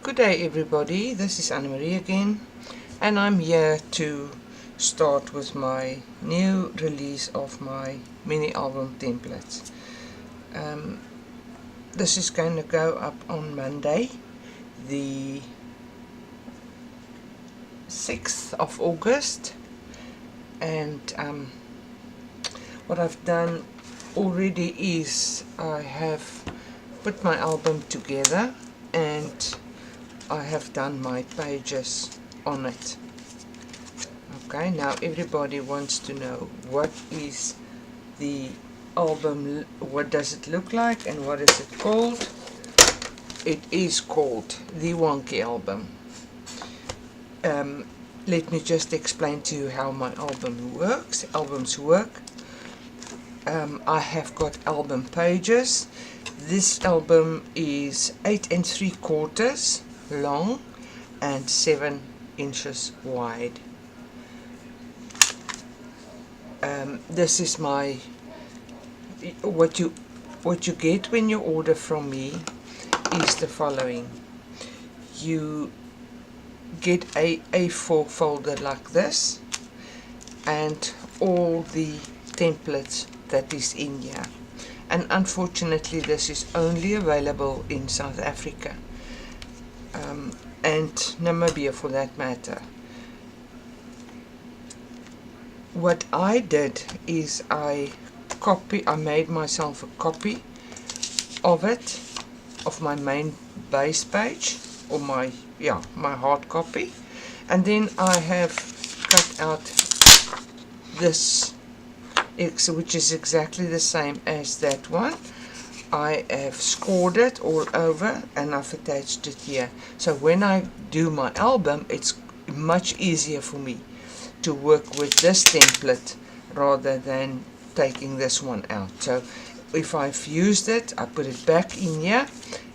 Good day everybody, this is Anne-Marie again, and I'm here to start with my new release of my mini album templates. This is going to go up on Monday, the 6th of August, and what I've done already is I have put my album together and I have done my pages on it. Okay, now everybody wants to know what is the album, what does it look like and what is it called. It is called the Wonky album. Let me just explain to you how my albums work. I have got album pages. This album is 8 3/4 long and 7 inches wide. This is my what you get when you order from me is the following. You get a A4 folder like this and all the templates that is in here, and unfortunately this is only available in South Africa and Namibia for that matter. What I did is I made myself a copy of it, of my main base page, or my hard copy, and then I have cut out this which is exactly the same as that one. I have scored it all over and I've attached it here, so when I do my album it's much easier for me to work with this template rather than taking this one out. So if I've used it, I put it back in here,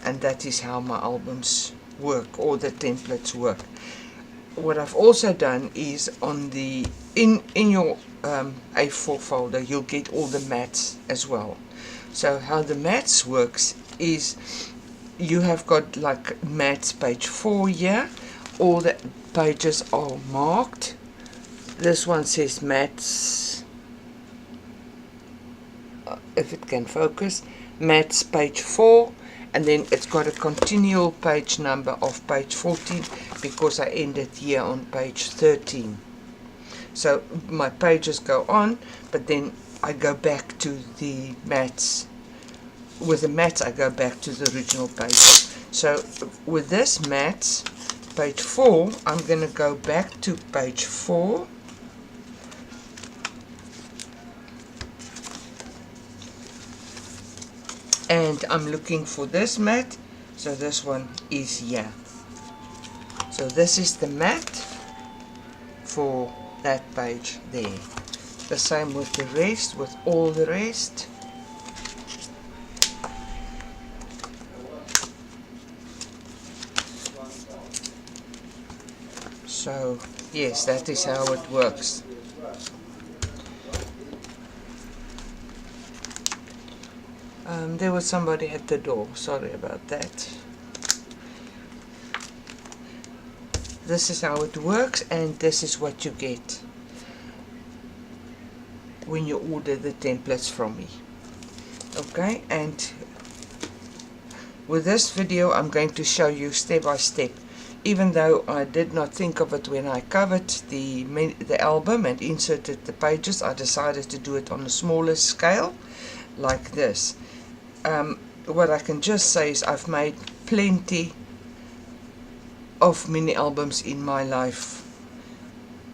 and that is how my albums work, or the templates work. What I've also done is on the in your A4 folder you'll get all the mats as well. So how the mats works is you have got like mats page 4 here. All the pages are marked. This one says mats, if it can focus, mats page 4, and then it's got a continual page number of page 14 because I ended here on page 13. So my pages go on, but then I go back to the mats. With the mats I go back to the original page. So with this mats page 4, I'm going to go back to page 4, and I'm looking for this mat, so this one is here. So this is the mat for that page there. The same with the rest, with all the rest. So yes, that is how it works. There was somebody at the door, sorry about that. This is how it works, and this is what you get when you order the templates from me. Okay, and with this video I'm going to show you step by step. Even though I did not think of it when I covered the album and inserted the pages, I decided to do it on a smaller scale like this. What I can just say is I've made plenty of mini albums in my life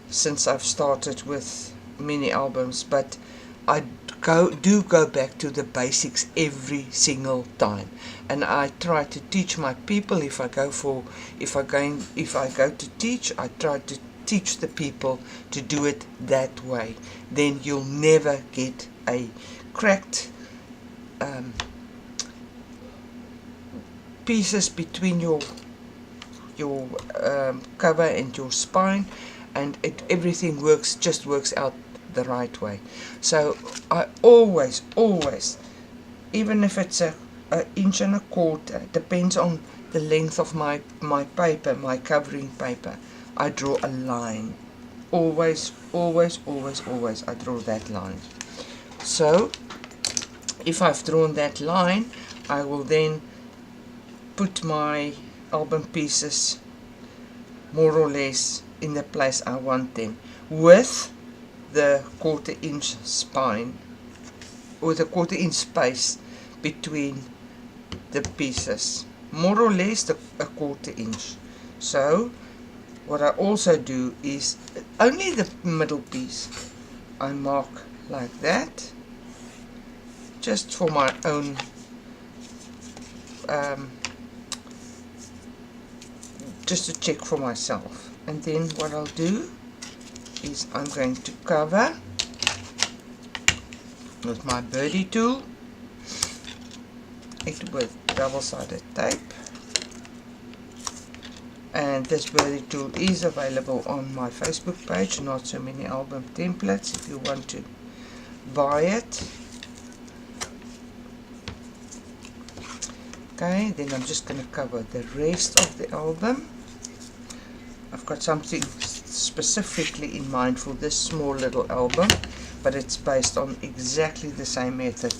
since I've started with mini albums, but I do go back to the basics every single time, and I try to teach my people. If I go to teach, I try to teach the people to do it that way. Then you'll never get a cracked pieces between your cover and your spine, and everything just works out the right way. So I always, even if it's a 1.25 inches, depends on the length of my paper, my covering paper. I draw a line. Always, always, always, always I draw that line. So if I've drawn that line, I will then put my album pieces more or less in the place I want them, with the 1/4 inch spine, or the 1/4 inch space between the pieces, more or less a 1/4 inch. So what I also do is only the middle piece I mark like that, just for my own just to check for myself. And then what I'll do is I'm going to cover with my birdie tool it with double-sided tape, and this birdie tool is available on my Facebook page, Not So Many Album Templates, if you want to buy it. Okay, then I'm just going to cover the rest of the album. I've got something specifically in mind for this small little album, but it's based on exactly the same method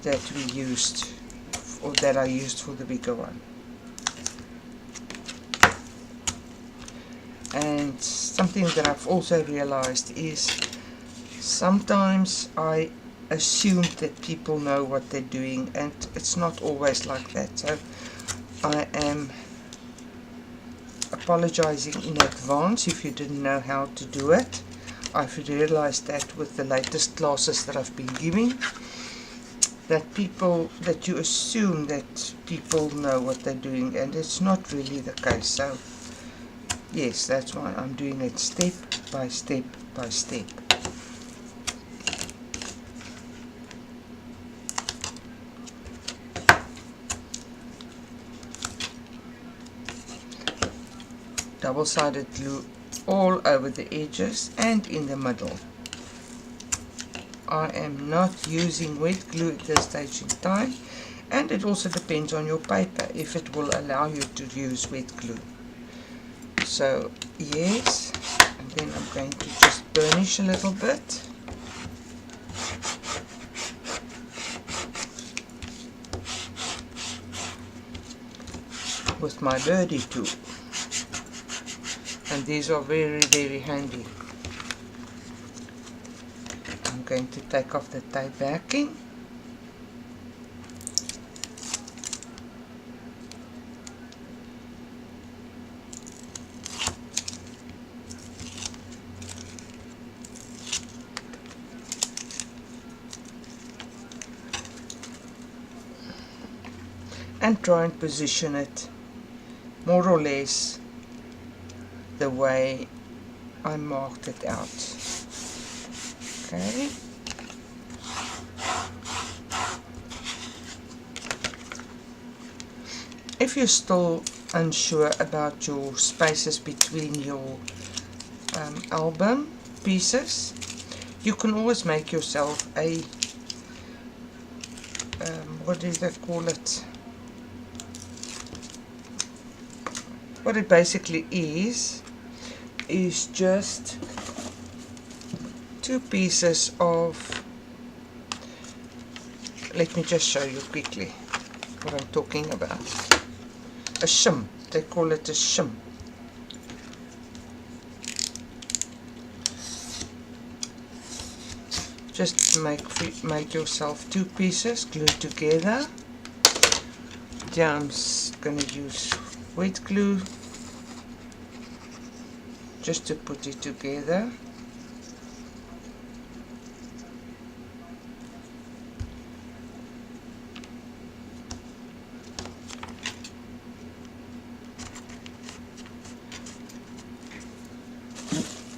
that we used, or that I used for the bigger one. And something that I've also realized is sometimes I assume that people know what they're doing, and it's not always like that. So I am apologizing in advance if you didn't know how to do it. I've realized that with the latest classes that I've been giving, that you assume that people know what they're doing, and it's not really the case. So yes, that's why I'm doing it step by step by step. Double-sided glue all over the edges and in the middle. I am not using wet glue at this stage in time, and it also depends on your paper if it will allow you to use wet glue. So yes, and then I'm going to just burnish a little bit. With my birdie tool. And these are very, very handy. I'm going to take off the tape backing. And try and position it more or less the way I marked it out. Okay. If you're still unsure about your spaces between your album pieces, you can always make yourself a what do they call it? What it basically is just 2 pieces of, let me just show you quickly what I'm talking about. A shim, they call it a shim. Just make yourself 2 pieces, glue together. Here I'm going to use wet glue just to put it together.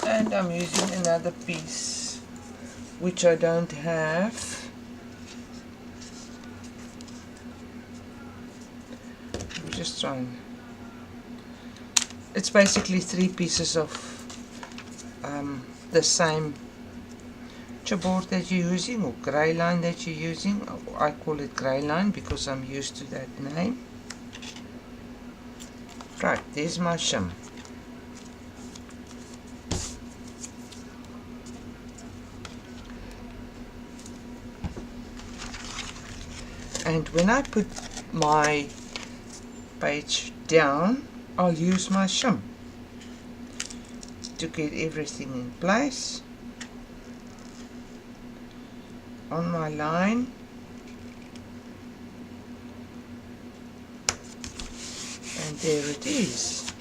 And I'm using another piece which I don't have. I'm just trying. It's basically 3 pieces of the same chipboard that you're using, or grey line that you're using. I call it grey line because I'm used to that name. Right, there's my shim. And when I put my page down, I'll use my shim to get everything in place on my line. And there it is.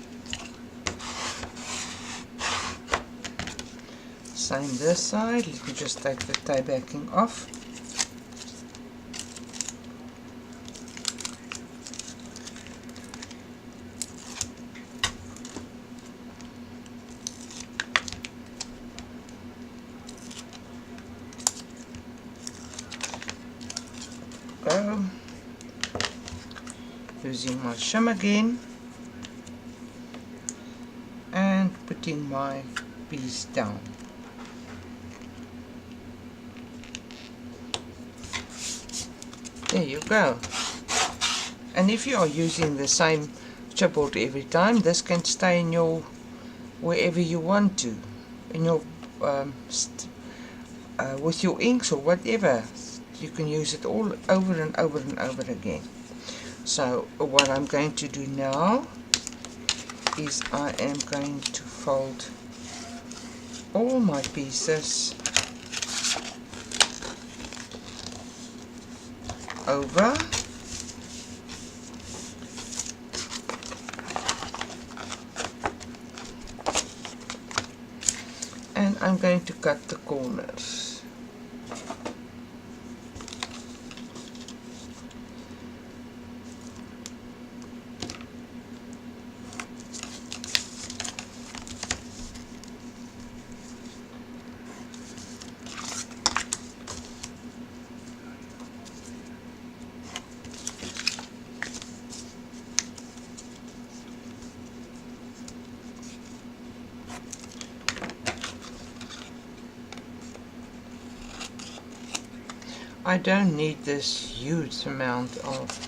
Same this side. Let me just take the tie backing off. Go. Using my shim again and putting my piece down. There you go. And if you are using the same chipboard every time, this can stay in your wherever you want to, in your with your inks or whatever. You can use it all over and over and over again. So what I'm going to do now is I am going to fold all my pieces over, and I'm going to cut the corners. I don't need this huge amount of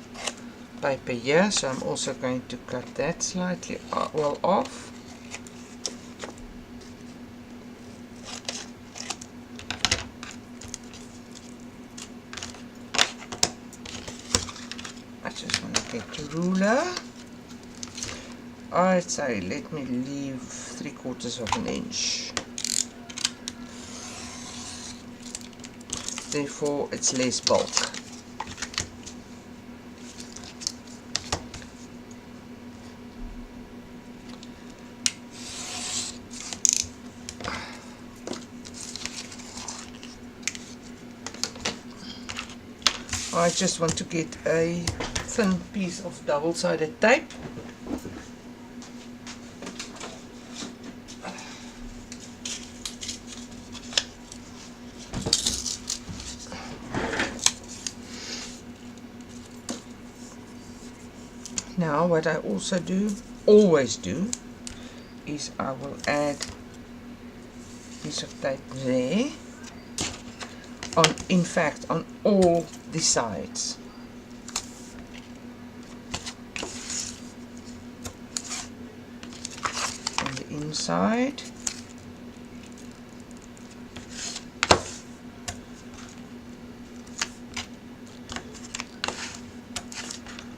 paper here, so I'm also going to cut that slightly off. I just want to get the ruler. I'd say let me leave 3/4 of an inch. Therefore it's less bulk. I just want to get a thin piece of double-sided tape. Now what I also always do, is I will add a piece of tape there, in fact on all the sides. On the inside,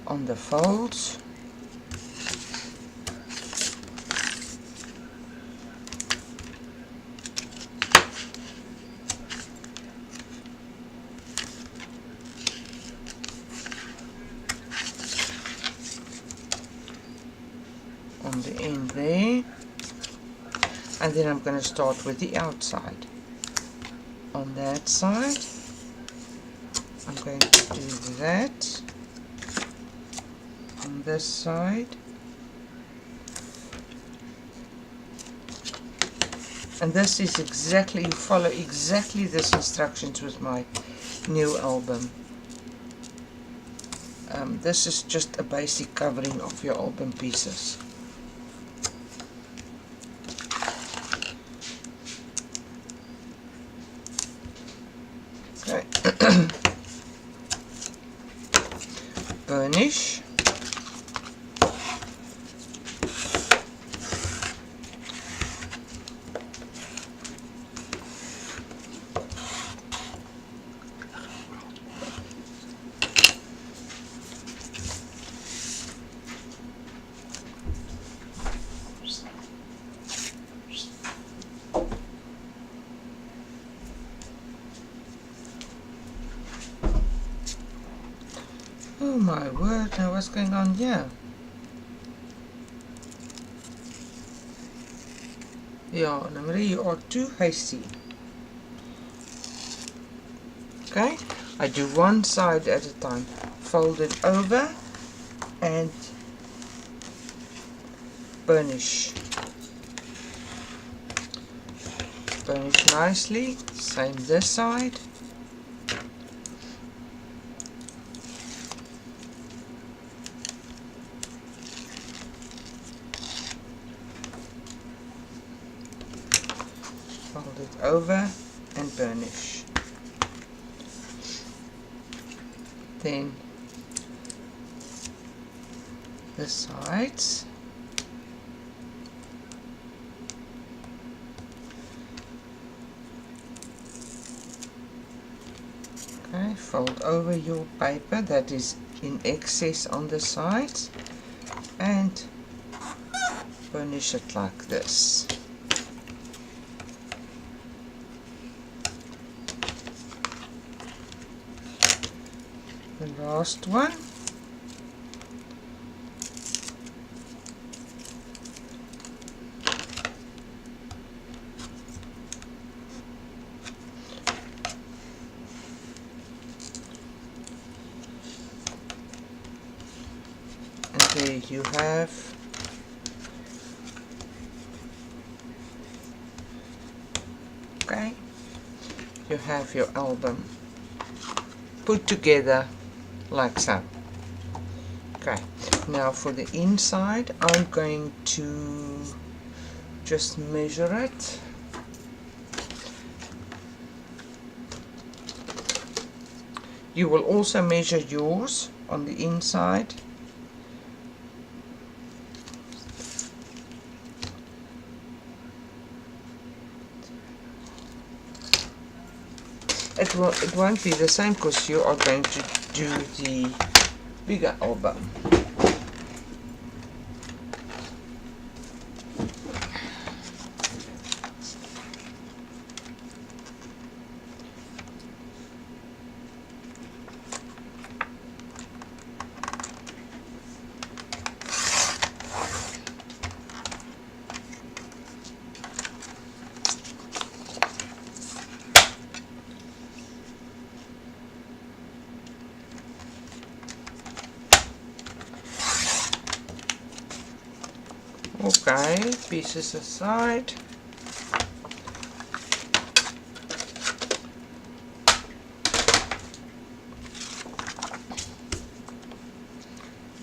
on the folds, on the end there, and then I'm going to start with the outside. On that side, I'm going to do that. On this side, and this is exactly, you follow exactly this instructions with my new album. This is just a basic covering of your album pieces. my word, now what's going on here? Yeah, Marie, you are too hasty. Okay, I do one side at a time. Fold it over and burnish. Burnish nicely. Same this side. Fold it over and burnish. Then the sides. Okay, fold over your paper that is in excess on the sides and burnish it like this. The last one. And there you have you have your album put together like so. Okay, now for the inside I'm going to just measure it. You will also measure yours on the inside. It won't be the same because you are going to do the bigger album. Okay, pieces aside.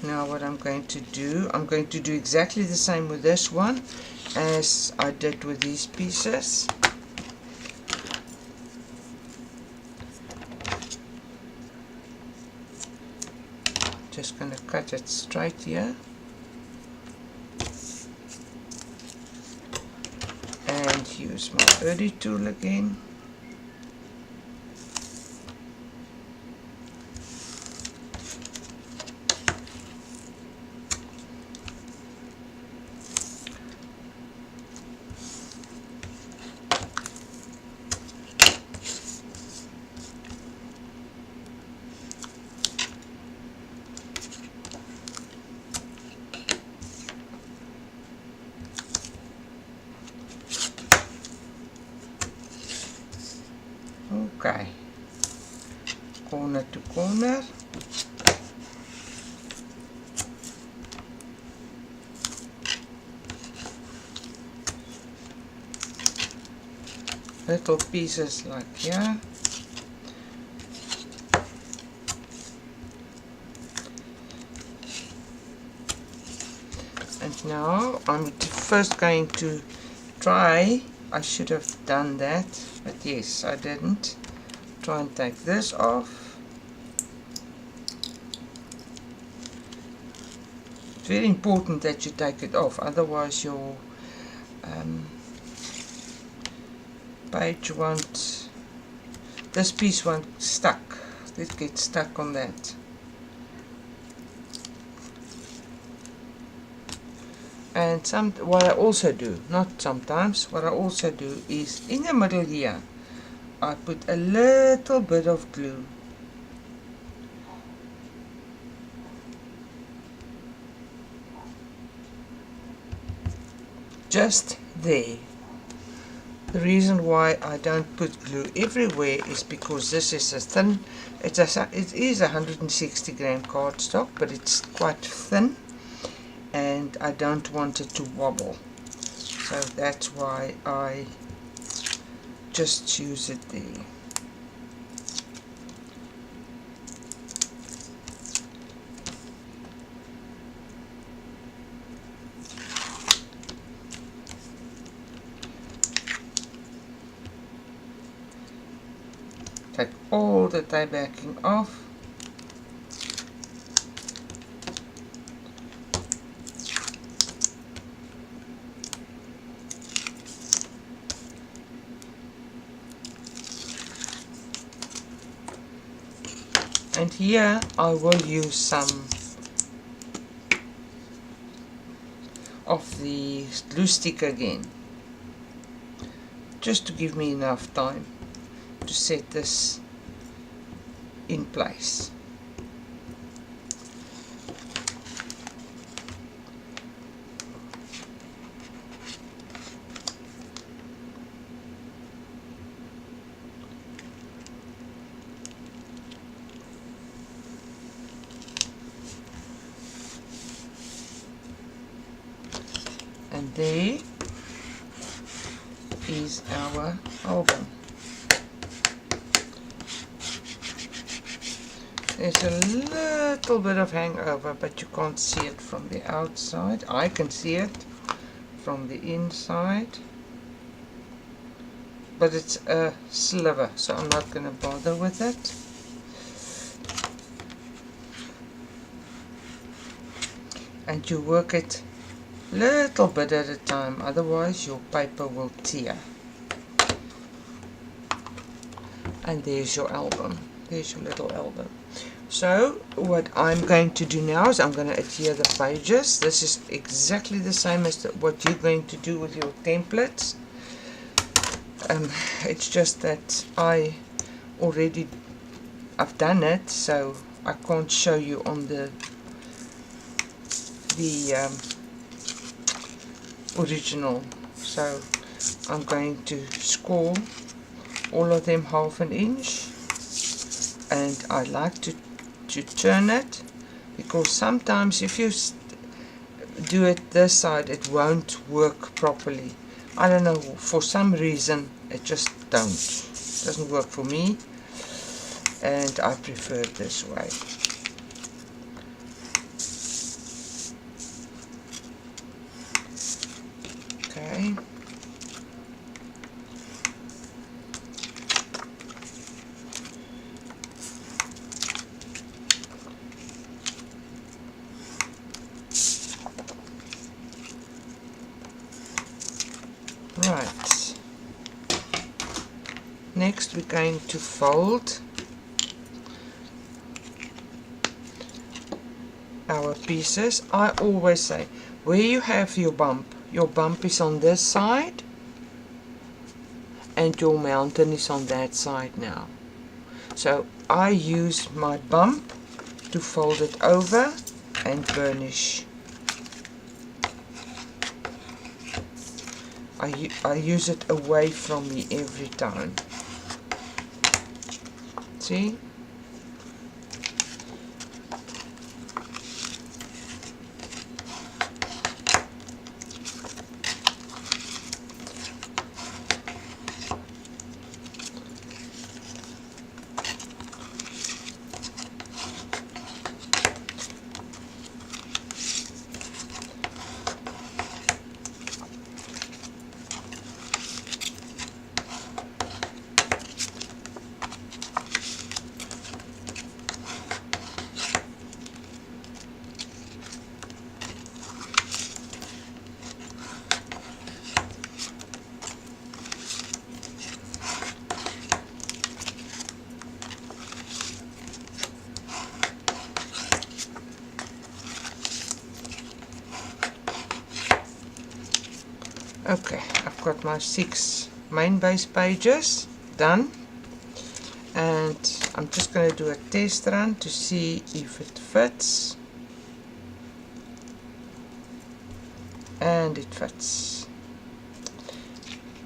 Now what I'm going to do exactly the same with this one as I did with these pieces. Just going to cut it straight here. And use my Erdy tool again. Okay, corner to corner. Little pieces like here. And now I'm first going to try. I should have done that, but yes, I didn't. Try and take this off. It's very important that you take it off, otherwise your page won't, this piece won't stuck. It gets stuck on that. And what I also do, not sometimes, what I also do is in the middle here, I put a little bit of glue. just there. The reason why I don't put glue everywhere is because this is a thin, it is 160 gram cardstock, but it's quite thin and I don't want it to wobble, so that's why I just choose it there. Take all the tie backing off. And here I will use some of the glue stick again, just to give me enough time to set this in place. And there is our album. There's a little bit of hangover, but you can't see it from the outside. I can see it from the inside, but it's a sliver, so I'm not going to bother with it. And you work it little bit at a time, otherwise your paper will tear. And there's your album. There's your little album. So what I'm going to do now is I'm going to adhere the pages. This is exactly the same as what you're going to do with your templates. It's just that I've done it, so I can't show you on the original. So I'm going to score all of them 1/2 inch, and I like to turn it, because sometimes if you do it this side it won't work properly. I don't know, for some reason it just doesn't work for me, and I prefer it this way. Okay. Right. Next we're going to fold our pieces. I always say, where you have your bump is on this side and your mountain is on that side now. So I use my bump to fold it over and burnish. I use it away from me every time. See? Okay, I've got my 6 main base pages done, and I'm just going to do a test run to see if it fits, and it fits.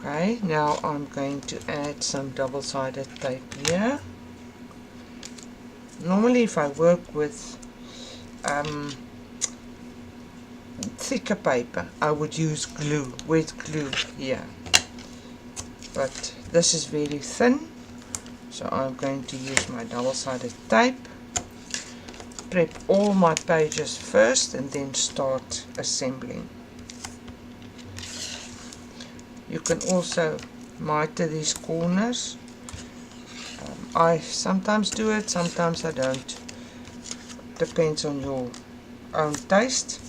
Okay, now I'm going to add some double-sided tape here. Normally if I work with thicker paper, I would use glue, wet glue here. But this is very thin, so I'm going to use my double-sided tape. Prep all my pages first and then start assembling. You can also miter these corners. I sometimes do it, sometimes I don't. Depends on your own taste.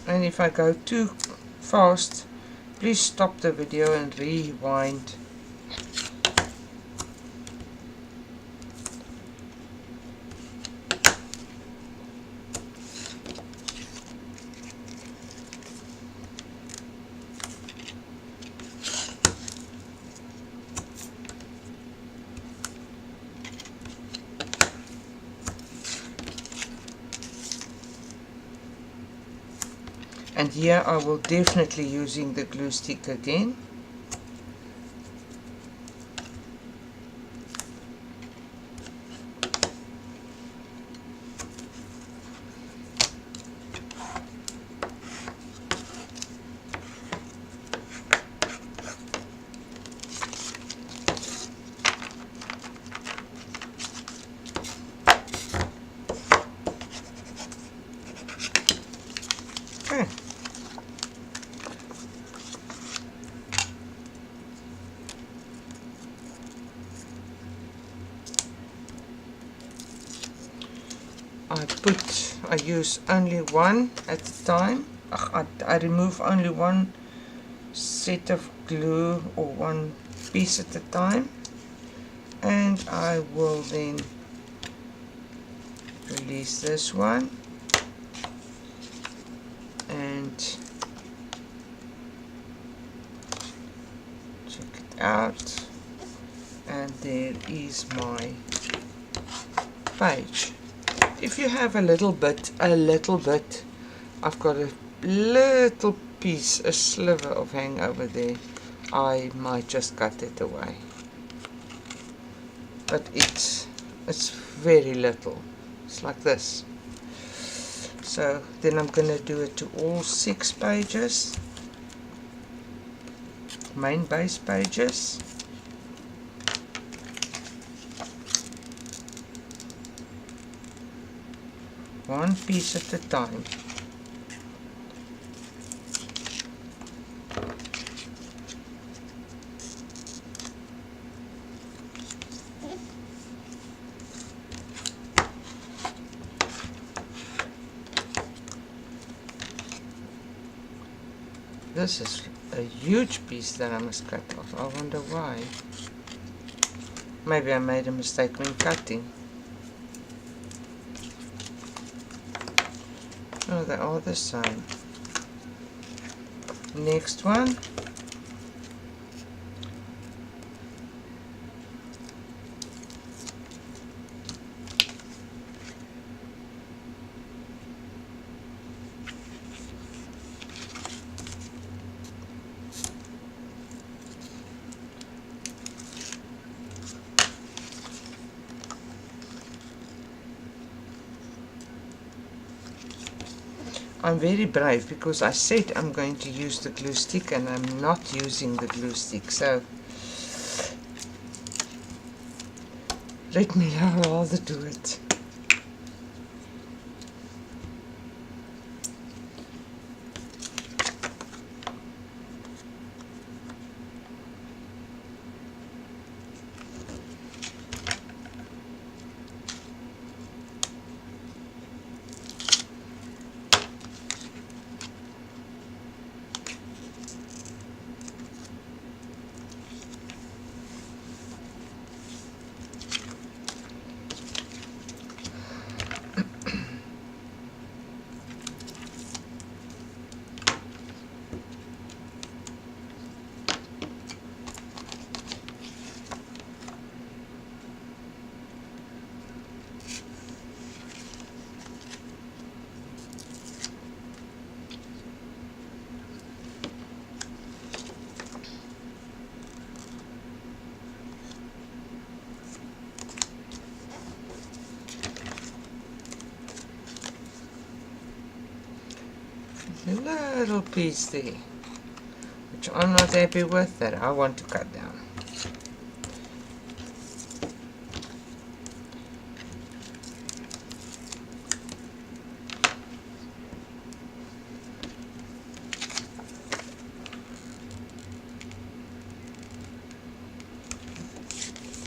And if I go too fast, please stop the video and rewind. And here I will definitely using the glue stick again. Okay. I use only one at a time. I remove only one set of glue or one piece at a time, and I will then release this one and check it out, and there is my page. If you have a little bit, I've got a little piece, a sliver of hangover there, I might just cut it away. But it's very little. It's like this. So then I'm going to do it to all 6 pages, main base pages. One piece at a time. This is a huge piece that I must cut off. I wonder why. Maybe I made a mistake when cutting. Oh, they're all the same. Next one. I'm very brave because I said I'm going to use the glue stick and I'm not using the glue stick, so let me rather do it. little piece there, which I'm not happy with, that I want to cut down.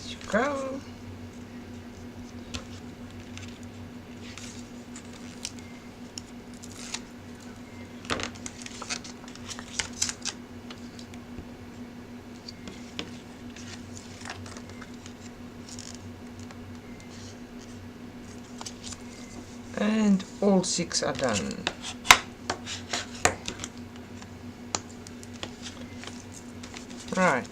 There you go. And all 6 are done. Right.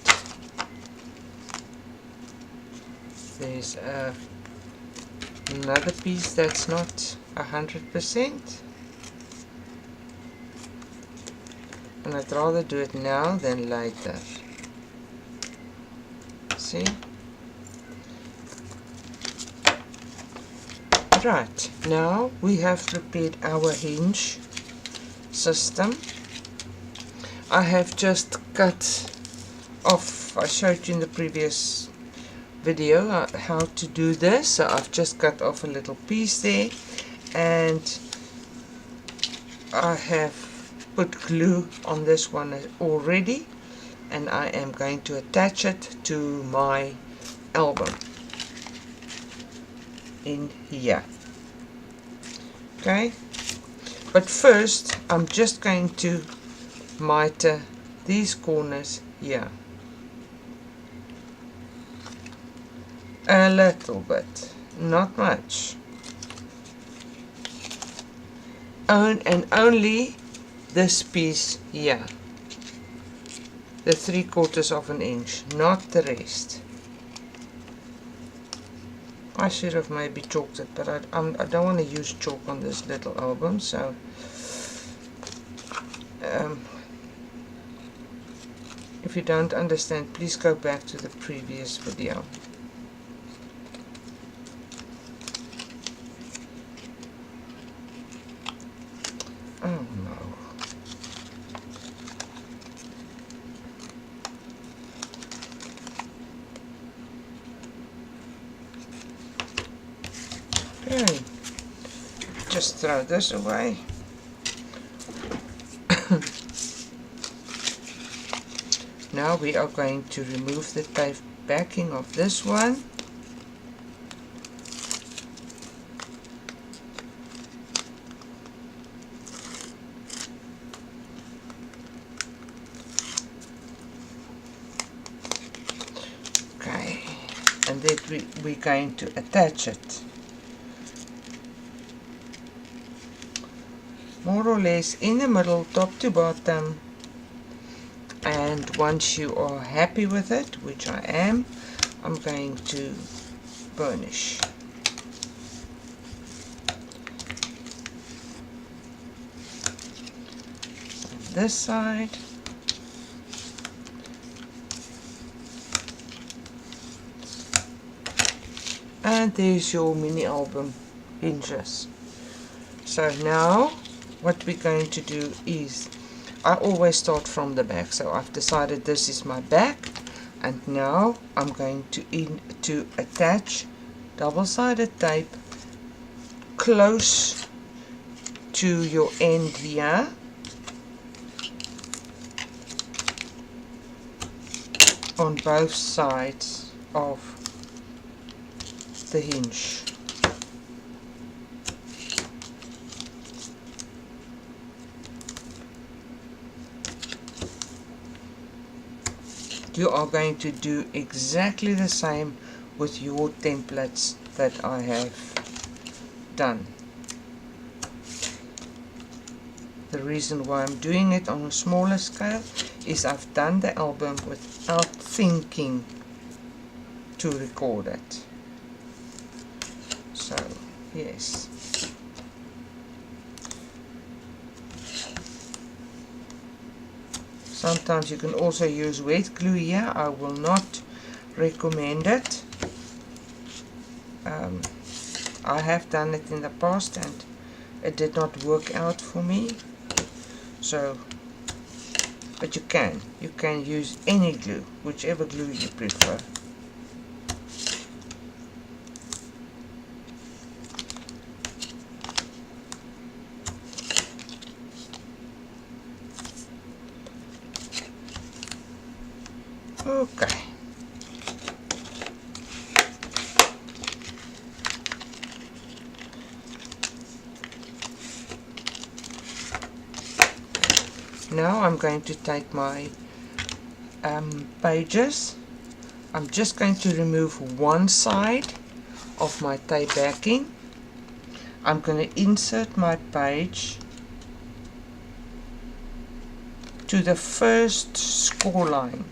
There's another piece that's not 100%. And I'd rather do it now than later. See? Right, now we have prepared our hinge system. I have just cut off, I showed you in the previous video how to do this, so I've just cut off a little piece there, and I have put glue on this one already, and I am going to attach it to my album in here. Okay, but first I'm just going to miter these corners here a little bit, not much, and only this piece here, the 3/4 of an inch, not the rest. I should have maybe chalked it, but I don't want to use chalk on this little album, so if you don't understand, please go back to the previous video. Oh no. Okay, just throw this away. Now we are going to remove the tape backing of this one. Okay, and then we're going to attach it more or less in the middle, top to bottom. And once you are happy with it, which I am, I'm going to burnish. This side. And there's your mini album hinges. So now what we're going to do is, I always start from the back, so I've decided this is my back, and now I'm going to attach double-sided tape close to your end here, on both sides of the hinge. You are going to do exactly the same with your templates that I have done. The reason why I'm doing it on a smaller scale is I've done the album without thinking to record it. So, yes. Sometimes you can also use wet glue here. I will not recommend it. I have done it in the past and it did not work out for me. So, but you can use any glue, whichever glue you prefer. Okay. Now I'm going to take my pages. I'm just going to remove one side of my tie backing. I'm going to insert my page to the first score line.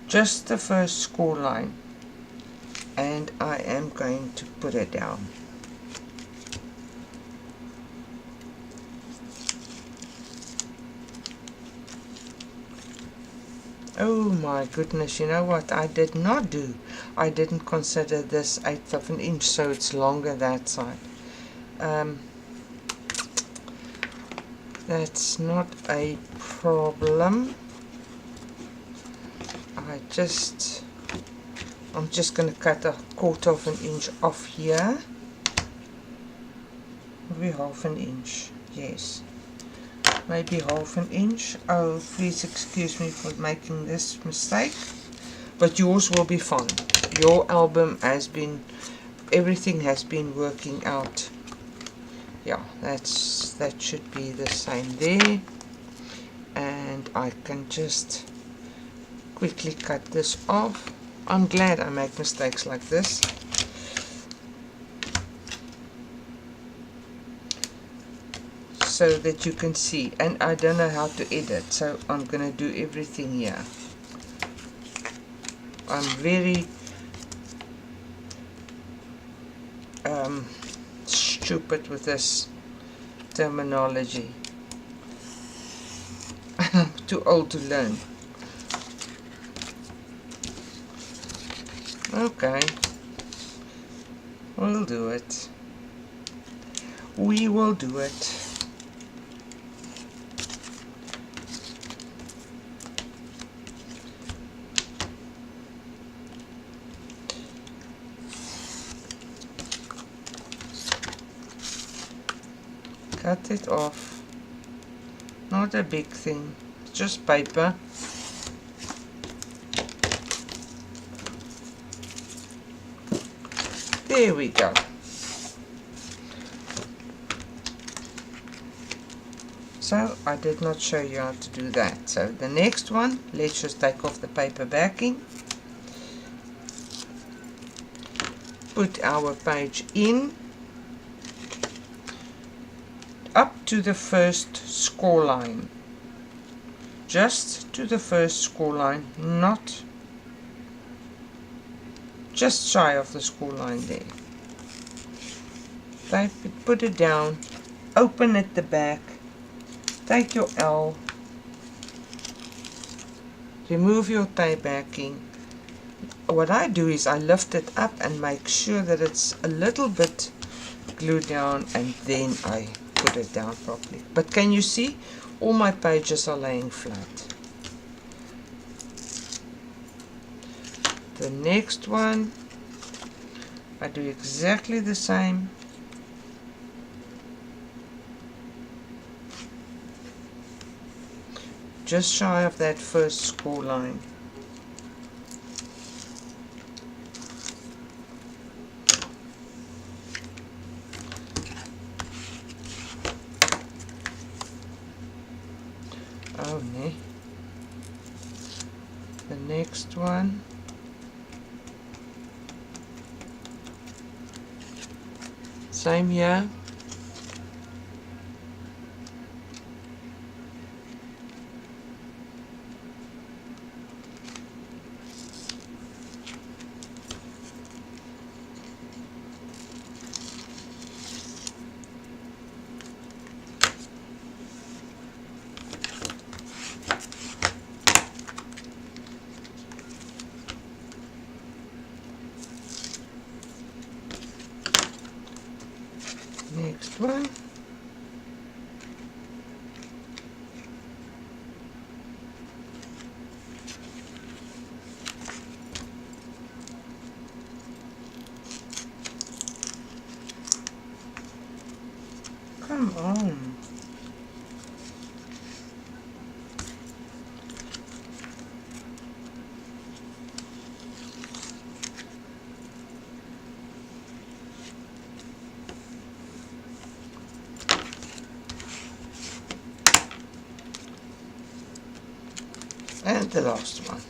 Just the first score line. And I am going to put it down. Oh my goodness, you know what I did not do? I didn't consider this 1/8 of an inch, so it's longer that side. That's not a problem. I'm just going to cut 1/4 of an inch off here. Maybe 1/2 an inch, yes. Maybe 1/2 an inch. Oh, please excuse me for making this mistake, but yours will be fine. Your album has been, everything has been working out. Yeah, that should be the same there. And I can just quickly cut this off. I'm glad I make mistakes like this. So that you can see, and I don't know how to edit, so I'm gonna do everything here. I'm very stupid with this terminology. I'm too old to learn. Okay, we'll do it. We will do it. Cut it off. Not a big thing, just paper. There we go. So I did not show you how to do that. So the next one, let's just take off the paper backing. Put our page in. Up to the first score line. Just to the first score line, not just shy of the score line there. Type it, put it down, open at the back, take your L, remove your tie backing. What I do is I lift it up and make sure that it's a little bit glued down, and then I put it down properly. But can you see? All my pages are laying flat. The next one, I do exactly the same. Just shy of that first score line. Oh no. The next one. Same here. And the last one.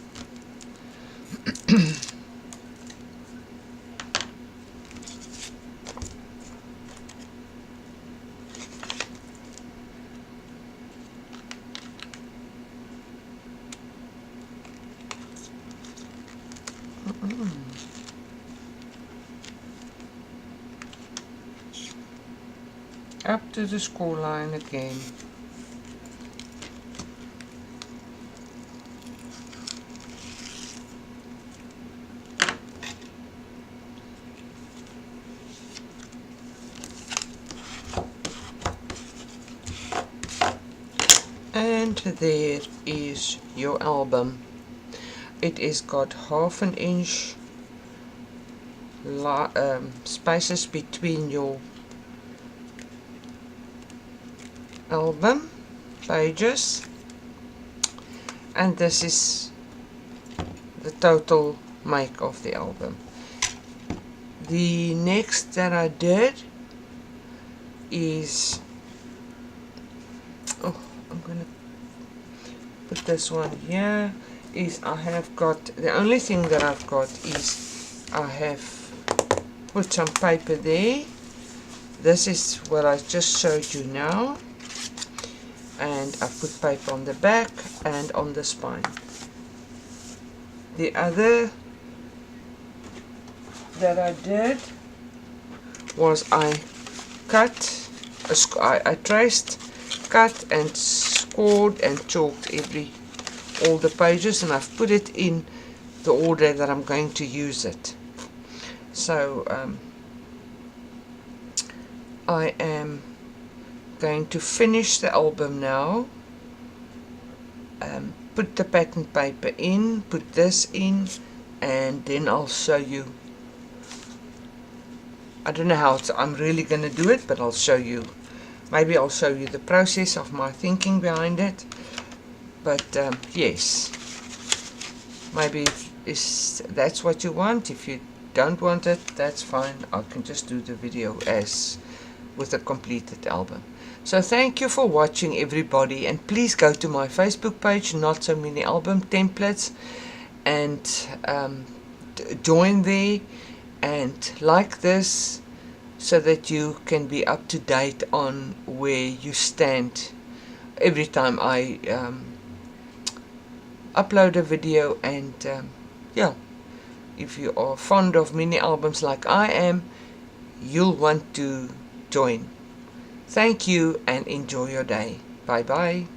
Up to the score line again. And there is your album. It is got 1/2 inch spaces between your album pages, and this is the total make of the album. The next that I did is, I'm gonna put this one here, is I have got, the only thing that I've got is I have put some paper there. This is what I just showed you now, and I put paper on the back and on the spine. The other that I did was I traced, cut and scored and chalked all the pages, and I've put it in the order that I'm going to use it. So I am going to finish the album now, put the pattern paper in, put this in, and then I'll show you. I don't know how I'm really going to do it, but I'll show you. Maybe I'll show you the process of my thinking behind it. But yes, maybe if that's what you want. If you don't want it, that's fine. I can just do the video as with a completed album. So thank you for watching, everybody, and please go to my Facebook page, Not So Many Album Templates, and join there and like this, so that you can be up to date on where you stand every time I upload a video. And yeah, if you are fond of mini albums like I am, you'll want to join. Thank you and enjoy your day. Bye bye.